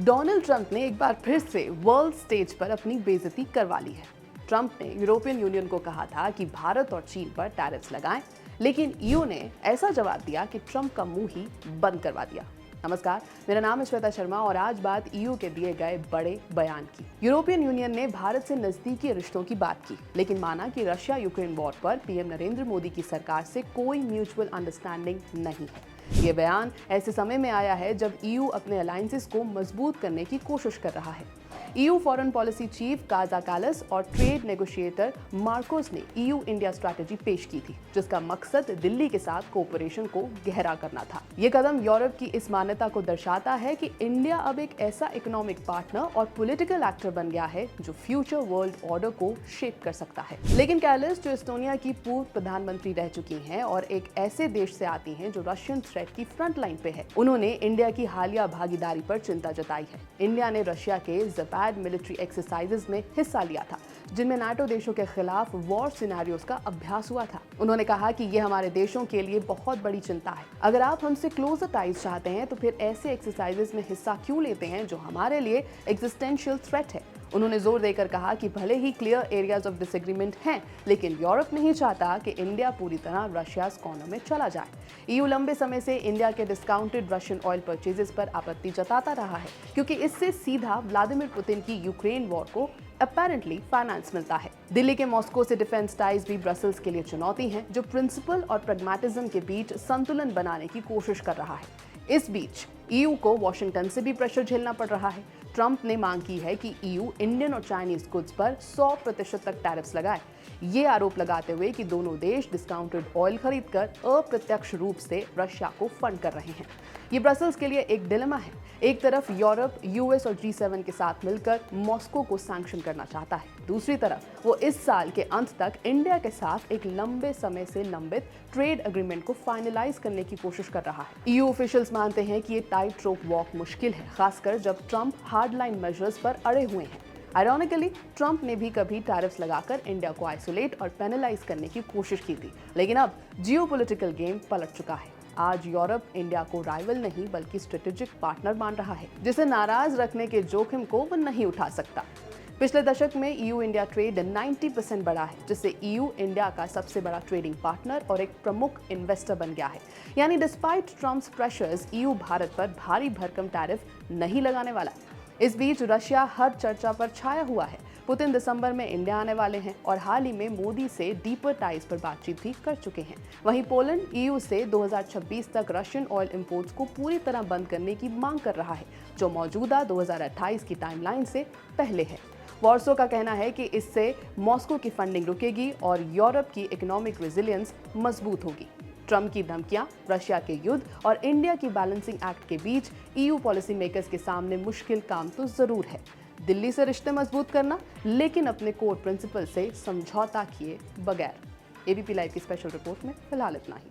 Donald Trump ने एक बार फिर से वर्ल्ड स्टेज पर अपनी बेइज्जती करवा ली है। ट्रंप ने यूरोपियन यूनियन को कहा था कि भारत और चीन पर टैरिफ्स लगाएं, लेकिन ईयू ने ऐसा जवाब दिया कि ट्रंप का मुंह ही बंद करवा दिया। नमस्कार, मेरा नाम है श्वेता शर्मा और आज बात ईयू के दिए गए बड़े बयान की। यूरोपियन यूनियन ने भारत से नजदीकी रिश्तों की बात की, लेकिन माना कि रशिया यूक्रेन वॉर पर पीएम नरेंद्र मोदी की सरकार से कोई म्यूचुअल अंडरस्टैंडिंग नहीं है। ये बयान ऐसे समय में आया है जब ईयू अपने अलायंसेस को मजबूत करने की कोशिश कर रहा है। EU foreign policy chief Kaja Kallas और ट्रेड नेगोशिएटर मार्कोस ने ईयू इंडिया स्ट्रैटेजी पेश की थी, जिसका मकसद दिल्ली के साथ कोऑपरेशन को गहरा करना था। ये कदम यूरोप की इस मान्यता को दर्शाता है कि इंडिया अब एक ऐसा इकोनॉमिक पार्टनर और पॉलिटिकल एक्टर बन गया है जो फ्यूचर वर्ल्ड ऑर्डर को शेप कर सकता है। लेकिन कालस, जो एस्टोनिया की पूर्व प्रधानमंत्री रह चुकी हैं और एक ऐसे देश से आती हैं जो रशियन थ्रेट की फ्रंट लाइन पे है, उन्होंने इंडिया की हालिया भागीदारी पर चिंता जताई है। इंडिया ने रशिया के मिलिट्री एक्सरसाइजेस में हिस्सा लिया था, जिनमें नाटो देशों के खिलाफ वॉर सिनेरियोस का अभ्यास हुआ था। उन्होंने कहा कि ये हमारे देशों के लिए बहुत बड़ी चिंता है। अगर आप हमसे क्लोजर टाइज चाहते हैं तो फिर ऐसे एक्सरसाइजेस में हिस्सा क्यों लेते हैं जो हमारे लिए एग्जिस्टेंशियल थ्रेट है। उन्होंने जोर देकर कहा कि भले ही क्लियर एरियाज ऑफ डिसएग्रीमेंट हैं, लेकिन यूरोप नहीं चाहता कि इंडिया पूरी तरह रशियाज कॉर्नर में चला जाए। ईयू लंबे समय से इंडिया के डिस्काउंटेड रशियन ऑयल परचेजेस पर आपत्ति जताता रहा है, क्योंकि इससे सीधा व्लादिमीर पुतिन की यूक्रेन वॉर को अपेरेंटली फाइनेंस मिलता है। दिल्ली के मॉस्को से डिफेंस टाइज भी ब्रसल्स के लिए चुनौती हैं, जो प्रिंसिपल और प्रैग्मैटिज्म के बीच संतुलन बनाने की कोशिश कर रहा है। इस बीच ईयू को वॉशिंगटन से भी प्रेशर झेलना पड़ रहा है। ट्रंप ने मांग की है कि ईयू इंडियन और चाइनीज गुड्स पर 100% तक टैरिफ्स लगाए, ये आरोप लगाते हुए कि दोनों देश डिस्काउंटेड ऑयल खरीदकर अप्रत्यक्ष रूप से रशिया को फंड कर रहे हैं। ये ब्रसल्स के लिए एक डिलेमा है। एक तरफ यूरोप, यूएस और G7 के साथ मिलकर मॉस्को को सैंक्शन करना चाहता है, दूसरी तरफ वो इस साल के अंत तक इंडिया के साथ एक लंबे समय से लंबित ट्रेड एग्रीमेंट को फाइनलाइज करने की कोशिश कर रहा है। ईयू ऑफिशियल्स मानते हैं कि ये टाइट रोप वॉक मुश्किल है, खासकर जब ट्रंप हार्डलाइन मेजर्स पर अड़े हुए हैं। आयरॉनिकली, ट्रंप ने भी कभी टैरिफ्स लगाकर इंडिया को आइसोलेट और पेनलाइज करने की कोशिश की थी, लेकिन अब जियोपॉलिटिकल गेम पलट चुका है। आज यूरोप इंडिया को राइवल नहीं बल्कि स्ट्रेटेजिक पार्टनर मान रहा है, जिसे नाराज रखने के जोखिम को वो नहीं उठा सकता। पिछले दशक में ईयू इंडिया ट्रेड 90% बढ़ा है, जिससे ईयू इंडिया का सबसे बड़ा ट्रेडिंग पार्टनर और एक प्रमुख इन्वेस्टर बन गया है। यानी despite Trump's pressures, EU Bharat पर भारी भरकम टैरिफ नहीं लगाने वाला। इस बीच रशिया हर चर्चा पर छाया हुआ है। पुतिन दिसंबर में इंडिया आने वाले हैं और हाल ही में मोदी से डीपर टाइज पर बातचीत भी कर चुके हैं। वहीं पोलैंड ईयू से 2026 तक रशियन ऑयल इंपोर्ट्स को पूरी तरह बंद करने की मांग कर रहा है, जो मौजूदा 2028 की टाइमलाइन से पहले है। वॉर्सो का कहना है कि इससे मॉस्को की फंडिंग रुकेगी और यूरोप की इकोनॉमिक रेजिलियंस मजबूत होगी। ट्रंप की धमकियां, रशिया के युद्ध और इंडिया की बैलेंसिंग एक्ट के बीच ईयू पॉलिसी मेकर्स के सामने मुश्किल काम तो जरूर है। दिल्ली से रिश्ते मजबूत करना, लेकिन अपने कोर प्रिंसिपल से समझौता किए बगैर। एबीपी लाइव की स्पेशल रिपोर्ट में फिलहाल इतना ही।